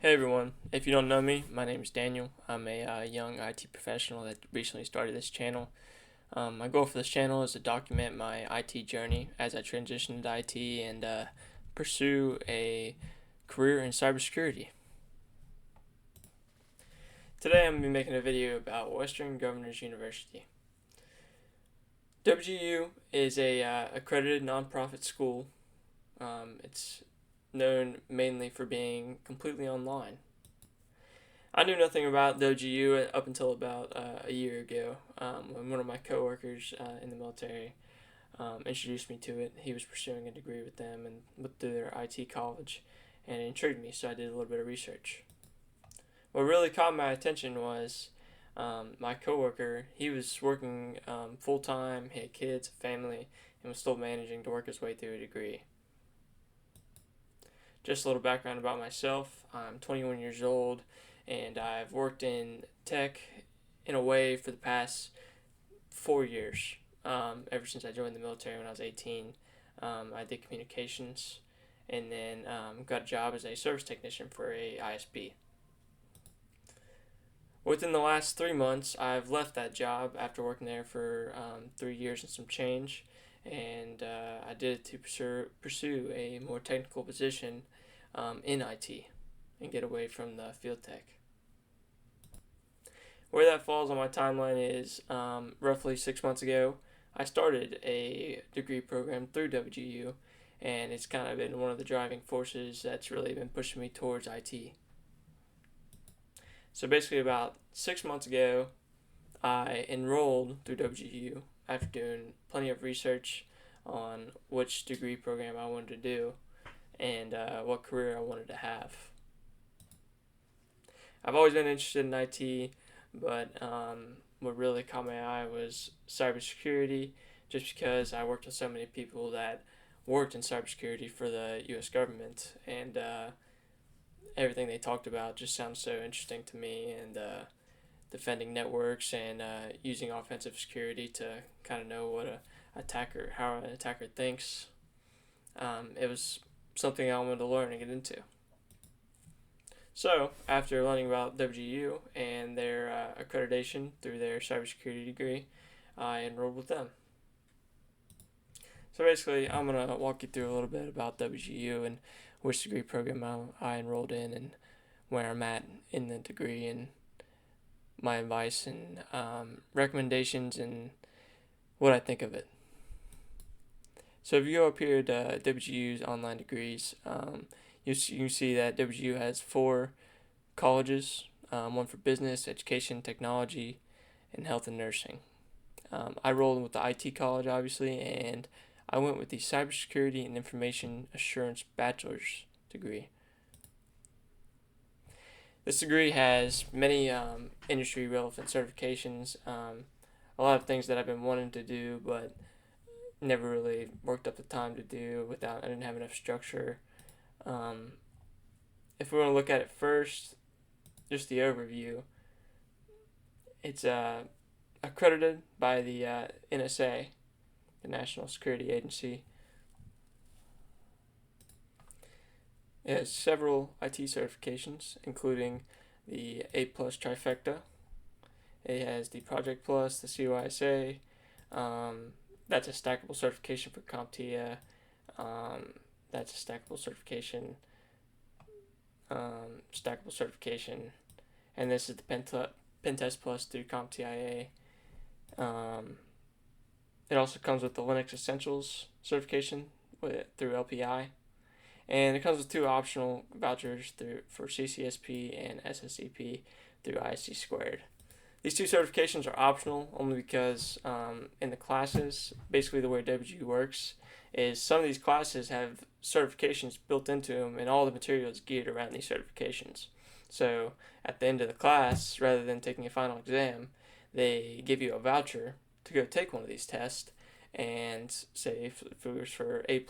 Hey everyone, if you don't know me, my name is Daniel. I'm a young IT professional that recently started this channel. My goal for this channel is to document my IT journey as I transition into IT and pursue a career in cybersecurity. Today I'm going to be making a video about Western Governors University. WGU is a accredited nonprofit school. It's known mainly for being completely online. I knew nothing about WGU up until about a year ago when one of my coworkers in the military introduced me to it. He was pursuing a degree with them and through their IT college, and it intrigued me, so I did a little bit of research. What really caught my attention was my coworker. He was working full time, he had kids, a family, and was still managing to work his way through a degree. Just a little background about myself. I'm 21 years old, and I've worked in tech in a way for the past 4 years. Ever since I joined the military when I was 18, I did communications, and then got a job as a service technician for a ISP. Within the last 3 months, I've left that job after working there for 3 years and some change, and I did it to pursue a more technical position in IT and get away from the field tech. Where that falls on my timeline is roughly 6 months ago, I started a degree program through WGU, and it's kind of been one of the driving forces that's really been pushing me towards IT. So basically, about 6 months ago, I enrolled through WGU after doing plenty of research on which degree program I wanted to do and what career I wanted to have. I've always been interested in IT, but what really caught my eye was cybersecurity, just because I worked with so many people that worked in cybersecurity for the U.S. government, and everything they talked about just sounds so interesting to me, and defending networks and using offensive security to kind of know what how an attacker thinks. It was something I wanted to learn and get into. So, after learning about WGU and their accreditation through their cybersecurity degree, I enrolled with them. So basically, I'm going to walk you through a little bit about WGU and which degree program I enrolled in and where I'm at in the degree and my advice and recommendations and what I think of it. So if you go up here to WGU's online degrees, you can see that WGU has 4 colleges, one for business, education, technology, and health and nursing. I rolled with the IT college, obviously, and I went with the cybersecurity and information assurance bachelor's degree. This degree has many industry relevant certifications, a lot of things that I've been wanting to do, but never really worked up the time to do I didn't have enough structure. If we want to look at it first, just the overview, it's accredited by the NSA, the National Security Agency. It has several IT certifications, including the A+ trifecta. It has the Project Plus, the CYSA. That's a stackable certification for CompTIA. That's a stackable certification. And this is the Pentest Plus through CompTIA. It also comes with the Linux Essentials certification through LPI. And it comes with 2 optional vouchers for CCSP and SSCP through ISC Squared. These 2 certifications are optional only because in the classes, basically the way WGU works is some of these classes have certifications built into them, and all the material is geared around these certifications. So at the end of the class, rather than taking a final exam, they give you a voucher to go take one of these tests, and say if it was for A+,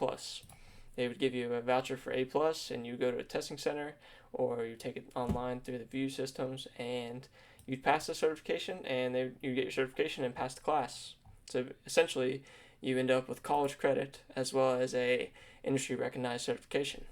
they would give you a voucher for A+, and you go to a testing center, or you take it online through the VIEW systems, and you'd pass the certification, and you get your certification and pass the class. So essentially, you end up with college credit as well as a industry recognized certification.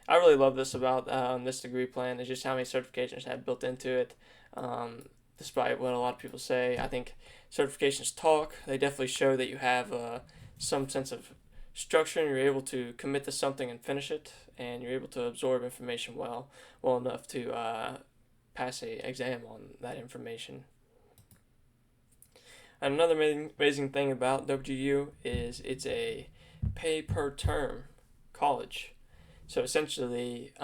I really love this about this degree plan is just how many certifications I have built into it. Um, Despite what a lot of people say, I think certifications talk. They definitely show that you have some sense of structure and you're able to commit to something and finish it, and you're able to absorb information well enough to pass a exam on that information. And another amazing thing about WGU is it's a pay per term college. So essentially,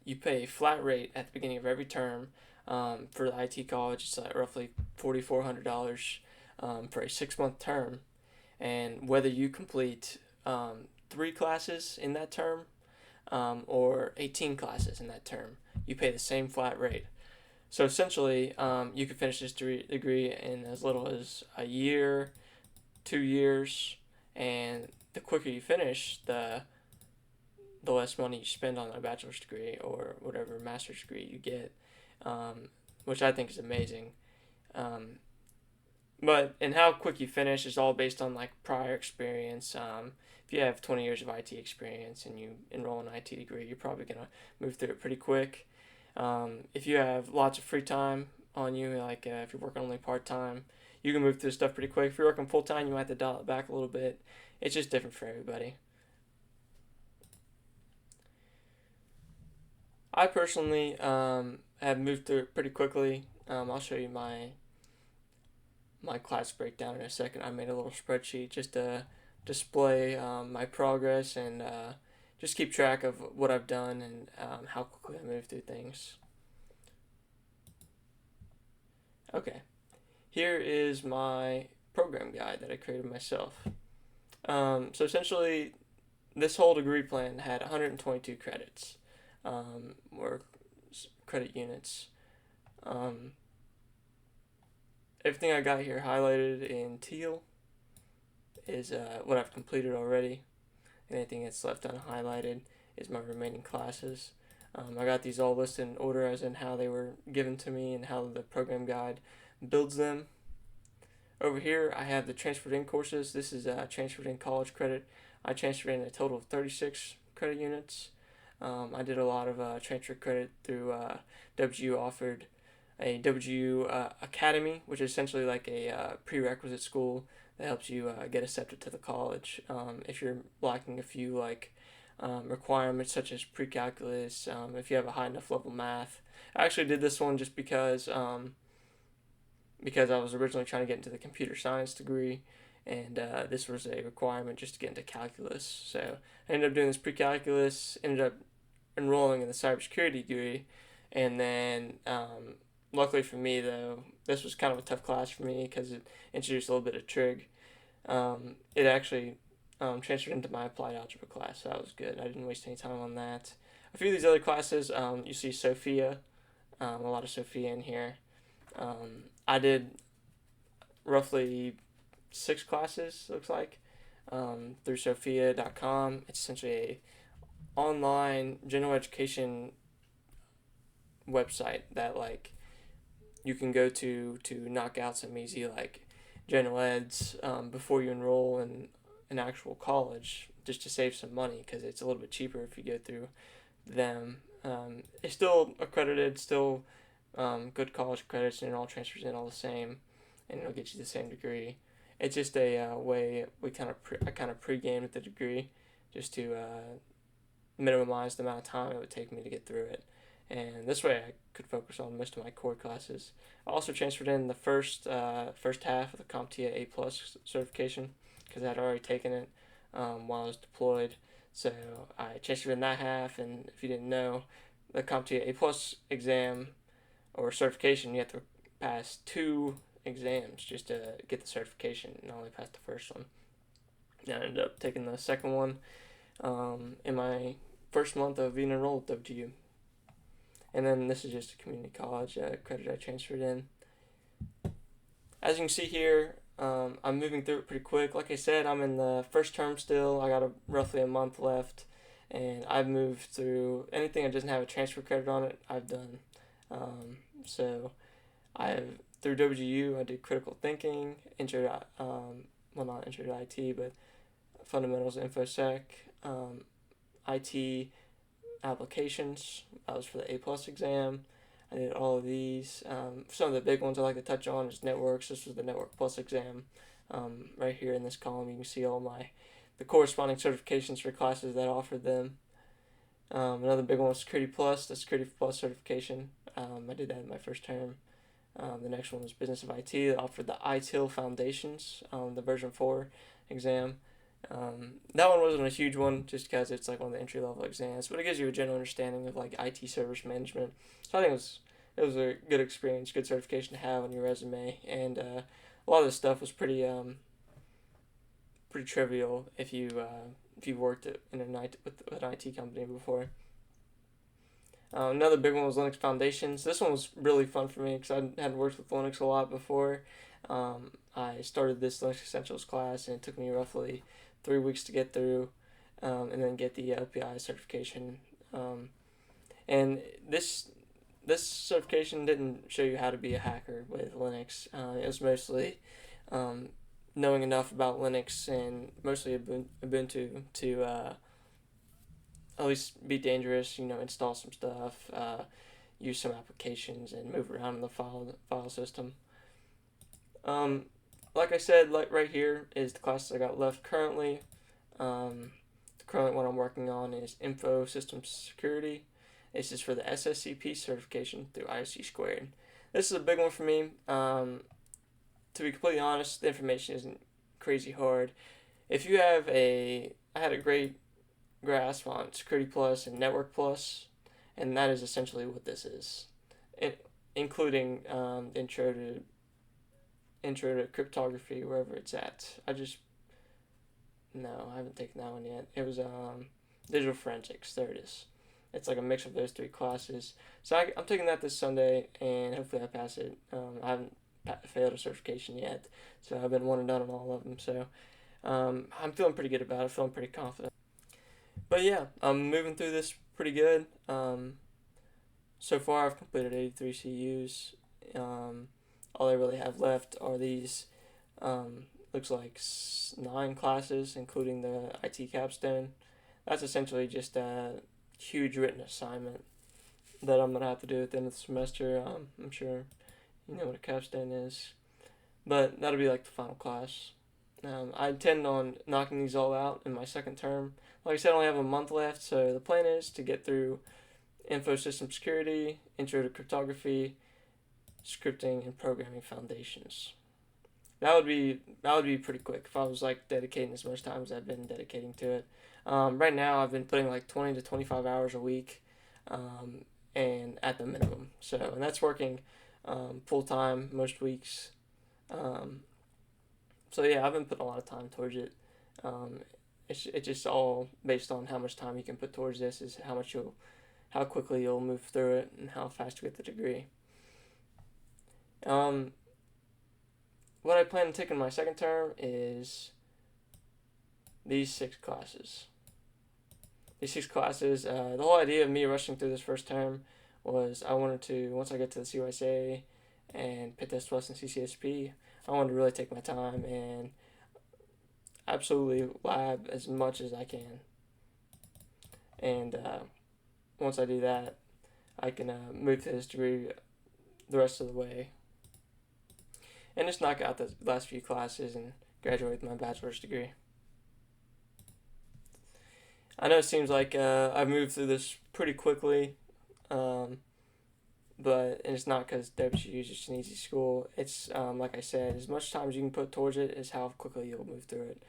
you pay a flat rate at the beginning of every term. For the IT college, it's roughly $4,400 for a 6 month term. And whether you complete 3 classes in that term or 18 classes in that term, you pay the same flat rate. So essentially, you can finish this degree in as little as a year, 2 years, and the quicker you finish, the less money you spend on a bachelor's degree or whatever master's degree you get, which I think is amazing. Um, but and how quick you finish is all based on like prior experience. If you have 20 years of IT experience and you enroll in an IT degree, you're probably gonna move through it pretty quick. If you have lots of free time on you, like if you're working only part time, you can move through stuff pretty quick. If you're working full time, you might have to dial it back a little bit. It's just different for everybody. I personally have moved through it pretty quickly. I'll show you my class breakdown in a second. I made a little spreadsheet just to display my progress and just keep track of what I've done and how quickly I move through things. Okay, here is my program guide that I created myself. So essentially, this whole degree plan had 122 credits, or credit units. Um, Everything I got here highlighted in teal is what I've completed already. Anything that's left unhighlighted is my remaining classes. I got these all listed in order as in how they were given to me and how the program guide builds them. Over here, I have the transferred in courses. This is transferred in college credit. I transferred in a total of 36 credit units. I did a lot of transfer credit through WGU offered a WGU Academy, which is essentially like a prerequisite school that helps you get accepted to the college. If you're lacking a few like requirements such as pre-calculus, if you have a high enough level math. I actually did this one just because I was originally trying to get into the computer science degree, and this was a requirement just to get into calculus. So I ended up doing this pre-calculus, ended up enrolling in the cybersecurity degree, and then luckily for me though, this was kind of a tough class for me because it introduced a little bit of trig. It actually transferred into my applied algebra class, so that was good. I didn't waste any time on that. A few of these other classes, you see Sophia, a lot of Sophia in here. I did roughly 6 classes, looks like, through Sophia.com. It's essentially a online general education website that like you can go to knock out some easy like general eds before you enroll in an actual college, just to save some money because it's a little bit cheaper if you go through them. It's still accredited, still good college credits, and it all transfers in all the same, and it'll get you the same degree. It's just a way I kind of pre-gamed the degree just to minimize the amount of time it would take me to get through it. And this way I could focus on most of my core classes. I also transferred in the first half of the CompTIA A Plus certification because I had already taken it while I was deployed. So I transferred in that half, and if you didn't know, the CompTIA A Plus exam or certification, you have to pass 2 exams just to get the certification, and I only passed the first one. And I ended up taking the second one in my first month of being enrolled at WGU. And then this is just a community college credit I transferred in. As you can see here, I'm moving through it pretty quick. Like I said, I'm in the first term still. I got roughly a month left, and I've moved through anything that doesn't have a transfer credit on it, I've done. So I've through WGU I did critical thinking, not intro to IT, but fundamentals of infosec, IT applications. That was for the A plus exam. I did all of these. Some of the big ones I like to touch on is networks. This was the Network Plus exam. Right here in this column, you can see all the corresponding certifications for classes that offered them. Another big one was Security Plus, the Security Plus certification. I did that in my first term. The next one was Business of IT that offered the ITIL Foundations, the version 4 exam. That one wasn't a huge one just because it's like one of the entry level exams, but it gives you a general understanding of like IT service management. So I think it was a good experience, good certification to have on your resume, and a lot of this stuff was pretty trivial if you worked in with an IT company before. Another big one was Linux Foundations. This one was really fun for me because I had worked with Linux a lot before. I started this Linux Essentials class, and it took me roughly 3 weeks to get through, and then get the LPI certification. And this certification didn't show you how to be a hacker with Linux. It was mostly knowing enough about Linux and mostly Ubuntu to at least be dangerous. Install some stuff, use some applications, and move around in the file system. Like I said, like right here is the classes I got left currently. The current one I'm working on is Info Systems Security. This is for the SSCP certification through ISC Squared. This is a big one for me. To be completely honest, the information isn't crazy hard. If you have I had a great grasp on Security Plus and Network Plus, and that is essentially what this is, including intro to cryptography wherever it's at. No, I haven't taken that one yet. It was digital forensics. There it is. It's like a mix of those 3 classes. So I'm taking that this Sunday, and hopefully I pass it. I haven't failed a certification yet, so I've been one and done on all of them. So I'm feeling pretty good about it. Feeling pretty confident. But yeah, I'm moving through this pretty good. So far, I've completed 83 CUs. All I really have left are these, looks like 9 classes, including the IT capstone. That's essentially just a huge written assignment that I'm going to have to do at the end of the semester. I'm sure you know what a capstone is. But that'll be like the final class. I intend on knocking these all out in my second term. Like I said, I only have a month left, so the plan is to get through Info System Security, Intro to Cryptography, Scripting, and Programming Foundations. That would be pretty quick if I was like dedicating as much time as I've been dedicating to it. Right now, I've been putting like 20 to 25 hours a week, and at the minimum. And that's working full time most weeks. Yeah, I've been putting a lot of time towards it. It's just all based on how much time you can put towards this, is how quickly you'll move through it and how fast you get the degree. What I plan to take in my second term is these 6 classes. The whole idea of me rushing through this first term was I wanted to, once I get to the CYSA and Pit Test Plus and CCSP, I wanted to really take my time and absolutely lab as much as I can. And once I do that, I can move to this degree the rest of the way. And just knock out the last few classes and graduate with my bachelor's degree. I know it seems like I've moved through this pretty quickly, but it's not because WGU is just an easy school. It's, like I said, as much time as you can put towards it is how quickly you'll move through it.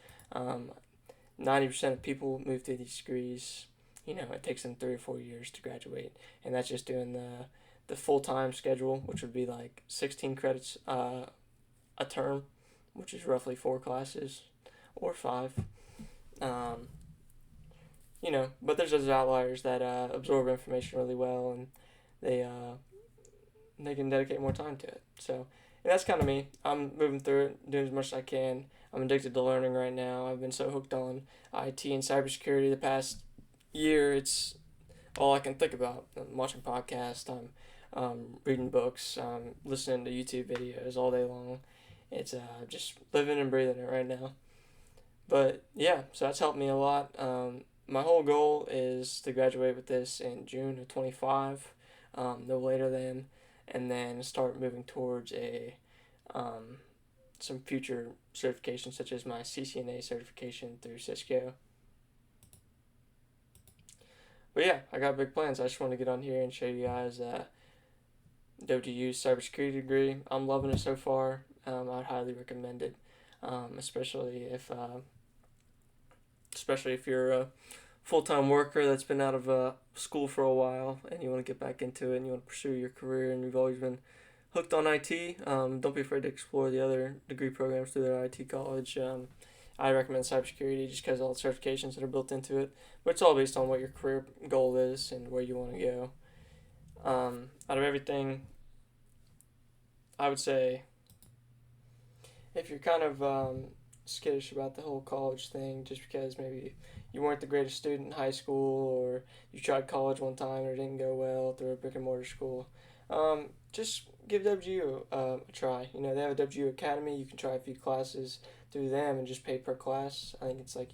90% of people move through these degrees. It takes them 3 or 4 years to graduate, and that's just doing the full-time schedule, which would be like 16 credits a term, which is roughly 4 classes or 5. But there's those outliers that absorb information really well, and they can dedicate more time to it. And that's kind of me. I'm moving through it, doing as much as I can. I'm addicted to learning right now. I've been so hooked on IT and cybersecurity the past year. It's all I can think about. I'm watching podcasts. I'm reading books. I'm listening to YouTube videos all day long. It's just living and breathing it right now. But yeah, so that's helped me a lot. my whole goal is to graduate with this in June of 25, no later than, and then start moving towards um, some future certifications such as my CCNA certification through Cisco. But yeah, I got big plans. I just want to get on here and show you guys WGU Cyber Degree. I'm loving it so far. I'd highly recommend it, especially if you're a full-time worker that's been out of school for a while and you want to get back into it and you want to pursue your career and you've always been hooked on IT. Don't be afraid to explore the other degree programs through their IT college. I recommend cybersecurity just because of all the certifications that are built into it, but it's all based on what your career goal is and where you want to go. Out of everything, I would say if you're kind of skittish about the whole college thing, just because maybe you weren't the greatest student in high school or you tried college one time and it didn't go well through a brick and mortar school, just give WGU a try. You know, they have a WGU Academy. You can try a few classes through them and just pay per class. I think it's like,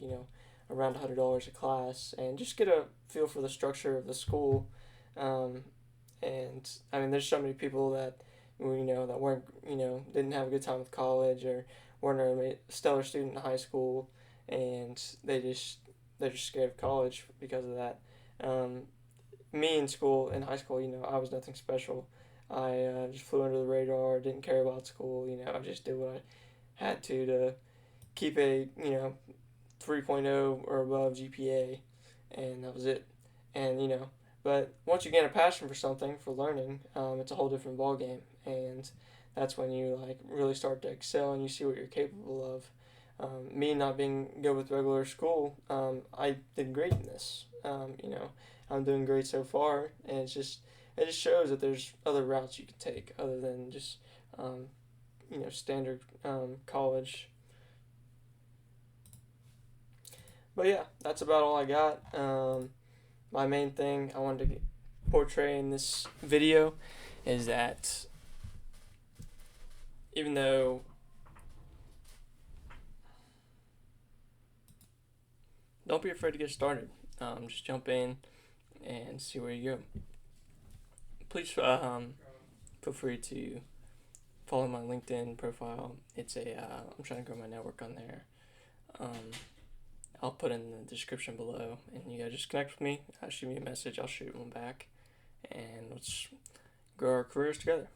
around $100 a class, and just get a feel for the structure of the school. And I mean, there's so many people that that weren't didn't have a good time with college or weren't a stellar student in high school, and they're just scared of college because of that. Me in high school, I was nothing special. I just flew under the radar, didn't care about school. I just did what I had to keep a 3.0 or above GPA, and that was it. And but once you gain a passion for something, for learning, it's a whole different ballgame, and that's when you like really start to excel and you see what you're capable of. Me not being good with regular school, I did great in this. I'm doing great so far, and it just shows that there's other routes you can take other than just standard college. But yeah, that's about all I got. My main thing I wanted to portray in this video is that even though don't be afraid to get started. Just jump in and see where you go. Please feel free to follow my LinkedIn profile. I'm trying to grow my network on there. I'll put in the description below, and you guys just connect with me. Shoot me a message. I'll shoot one back, and let's grow our careers together.